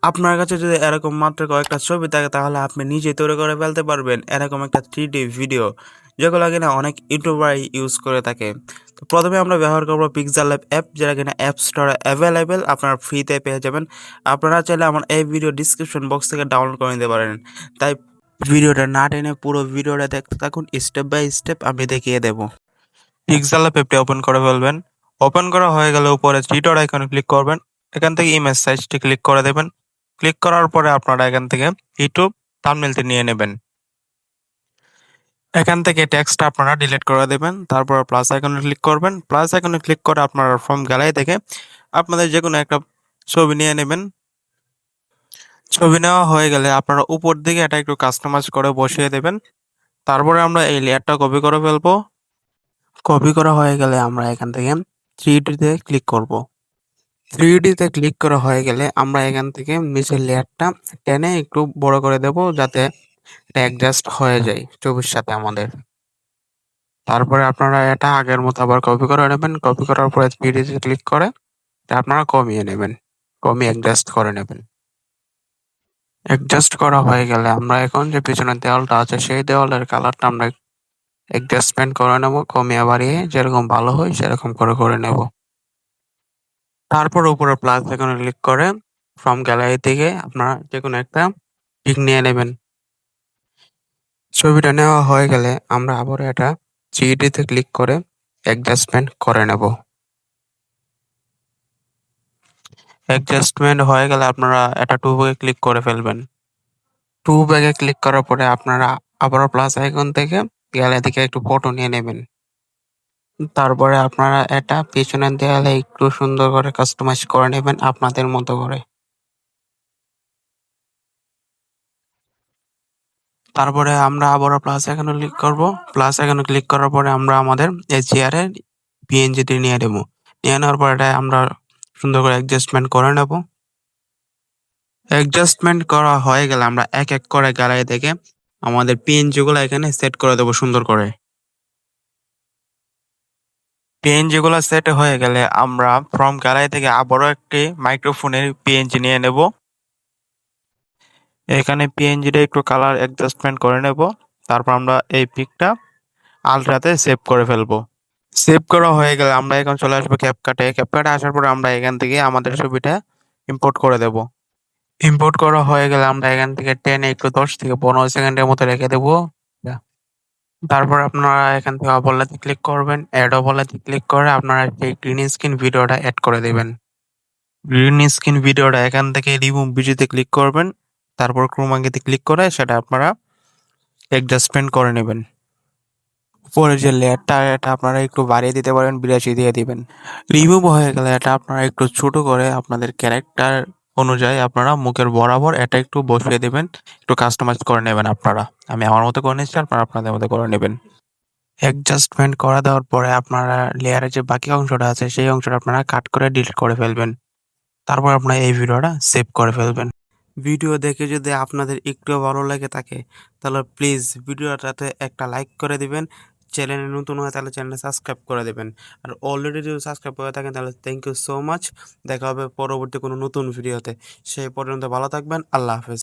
আপনার কাছে যদি এরকম মাত্র কয়েকটা ছবি থাকে তাহলে আপনি নিজে তৈরি করে ফেলতে পারবেন এরকম একটা 3D ভিডিও, যেগুলো কিনা অনেক ইউটিউবার ইউজ করে থাকে। তো প্রথমে আমরা ব্যবহার করব পিক্সেল ল্যাব অ্যাপ, যেটা কিনা অ্যাপ স্টোরে অ্যাভেলেবেল, আপনারা ফ্রিতে পেয়ে যাবেন। আপনারা চাইলে আমার এই ভিডিও ডিসক্রিপশন বক্স থেকে ডাউনলোড করে নিতে পারেন। তাই ভিডিওটা না টেনে পুরো ভিডিওটা দেখতে থাকুন, স্টেপ বাই স্টেপ আমি দেখিয়ে দেব। পিক্সেল ল্যাব অ্যাপটি ওপেন করে ফেলবেন। ওপেন করা হয়ে গেলে উপরে থ্রি ডট আইকনে ক্লিক করবেন। এখান থেকে ইমেজ সাইজটি ক্লিক করে দেবেন। ক্লিক করার পরে আপনারা এখান থেকে ইউটিউব থাম্বনেলটি নিয়ে নেবেন। এখান থেকে টেক্সটটা আপনারা ডিলিট করে দেবেন। তারপর প্লাস আইকনে ক্লিক করবেন। প্লাস আইকনে ক্লিক করে আপনারা ফ্রম গ্যালারি থেকে আপনাদের যে কোনো একটা ছবি নিয়ে নেবেন। ছবি নেওয়া হয়ে গেলে আপনারা উপর দিকে এটা একটু কাস্টমাইজ করে বসিয়ে দেবেন। তারপরে আমরা এই লেয়ারটা কপি করে ফেলবো। কপি করা হয়ে গেলে আমরা এখান থেকে 3D তে ক্লিক করব। 3D তে ক্লিক করা হয়ে গেলে আমরা এখান থেকে নিচের লেয়ারটা টেনে একটু বড় করে দেব, যাতে এটা অ্যাডজাস্ট হয়ে যায় ছবির সাথে আমাদের। তারপরে আপনারা এটা আগের মতো আবার কপি করে নেবেন। কপি করার পরে 3D তে ক্লিক করে এটা আপনারা কমিয়ে নেবেন। কমিয়ে অ্যাডজাস্ট করে নেবেন। অ্যাডজাস্ট করা হয়ে গেলে আমরা এখন যে পিছনের দেওয়ালটা আছে সেই দেওয়ালের কালারটা আমরা অ্যাডজাস্টমেন্ট করে নেব, কমিয়ে বাড়িয়ে যেরকম ভালো হয় সেরকম করে করে নেব। তারপর উপরে প্লাস আইকনে ক্লিক করে ফ্রম গ্যালারি থেকে আপনারা যেকোনো একটা পিক নিয়ে নেবেন। ছবিটা নেওয়া হয়ে গেলে আমরা আবার এটা 3D তে ক্লিক করে অ্যাডজাস্টমেন্ট করে নেব। অ্যাডজাস্টমেন্ট হয়ে গেলে আপনারা এটা 2 ভাগে ক্লিক করে ফেলবেন। 2 ভাগে ক্লিক করার পরে আপনারা আবারও প্লাস আইকন থেকে গ্যালারি থেকে একটু ফটো নিয়ে নেবেন। তারপরে আপনারা এটা পিছনের দেয়ালে একটু সুন্দর করে কাস্টমাইজ করে নেবেন আপনাদের মতো করে। তারপরে আমরা আবারও প্লাস আইকনে ক্লিক করব। প্লাস আইকনে ক্লিক করার পরে আমরা আমাদের এই চেয়ারের পিএনজিটি নিয়ে নেব। নিয়ে নেওয়ার পর এটা আমরা সুন্দর করে অ্যাডজাস্টমেন্ট করে নেব। অ্যাডজাস্টমেন্ট করা হয়ে গেলে আমরা এক এক করে গ্যালারি থেকে আমাদের পিএনজি গুলো এখানে সেট করে দেবো সুন্দর করে। পিএনজি গুলো সেট হয়ে গেলে আমরা ফ্রম গ্যালারি থেকে আবারও একটি মাইক্রোফোনের পিএনজি নিয়ে নেব। এখানে পিএনজিটা একটু কালার অ্যাডজাস্টমেন্ট করে নেব। তারপর আমরা এই পিকটা আলট্রাতে সেভ করে ফেলবো। সেভ করা হয়ে গেলে আমরা এখন চলে আসবো ক্যাপকাটে। ক্যাপকাটে আসার পর আমরা এখান থেকে আমাদের ছবিটা ইম্পোর্ট করে দেব। ইম্পোর্ট করা হয়ে গেলে আমরা এখান থেকে টেনে একটু 10 থেকে 15 সেকেন্ডের মতো রেখে দেবো। তারপর আপনারা এখান থেকে ওভারলেতে ক্লিক করবেন। অ্যাড ওভারলেতে ক্লিক করে আপনারা সেই গ্রিন স্ক্রিন ভিডিওটা অ্যাড করে দেবেন। গ্রিন স্ক্রিন ভিডিওটা এখান থেকে রিমুভ ভিডিওতে ক্লিক করবেন। তারপর ক্রোমাকিতে ক্লিক করে সেটা আপনারা অ্যাডজাস্টমেন্ট করে নেবেন। উপরের যে লেয়ারটা এটা আপনারা একটু বাড়িয়ে দিতে পারেন, 82 দিয়ে দিবেন। রিমুভ হয়ে গেলে এটা আপনারা একটু ছোট করে আপনাদের ক্যারেক্টার অনুযায়ী আপনারা মুখের বরাবর এটা একটু বসিয়ে দেবেন, একটু কাস্টমাইজ করে নেবেন আপনারা। আমি আমার মতো করে নিচ্ছি, আপনারা আপনাদের মতো করে নেবেন। অ্যাডজাস্টমেন্ট করা দেওয়ার পরে আপনারা লেয়ারের যে বাকি অংশটা আছে সেই অংশটা আপনারা কাট করে ডিলিট করে ফেলবেন। তারপর আপনারা এই ভিডিওটা সেভ করে ফেলবেন। ভিডিও দেখে যদি আপনাদের একটু ভালো লেগে থাকে তাহলে প্লিজ ভিডিওটাতে একটা লাইক করে দিবেন। চ্যানেলে নতুন হয় তাহলে চ্যানেলে সাবস্ক্রাইব করে দেবেন। আর অলরেডি যদি সাবস্ক্রাইব করে থাকেন তাহলে থ্যাংক ইউ সো মাচ। দেখা হবে পরবর্তী কোনো নতুন ভিডিওতে। সেই পর্যন্ত ভালো থাকবেন। আল্লাহ হাফেজ।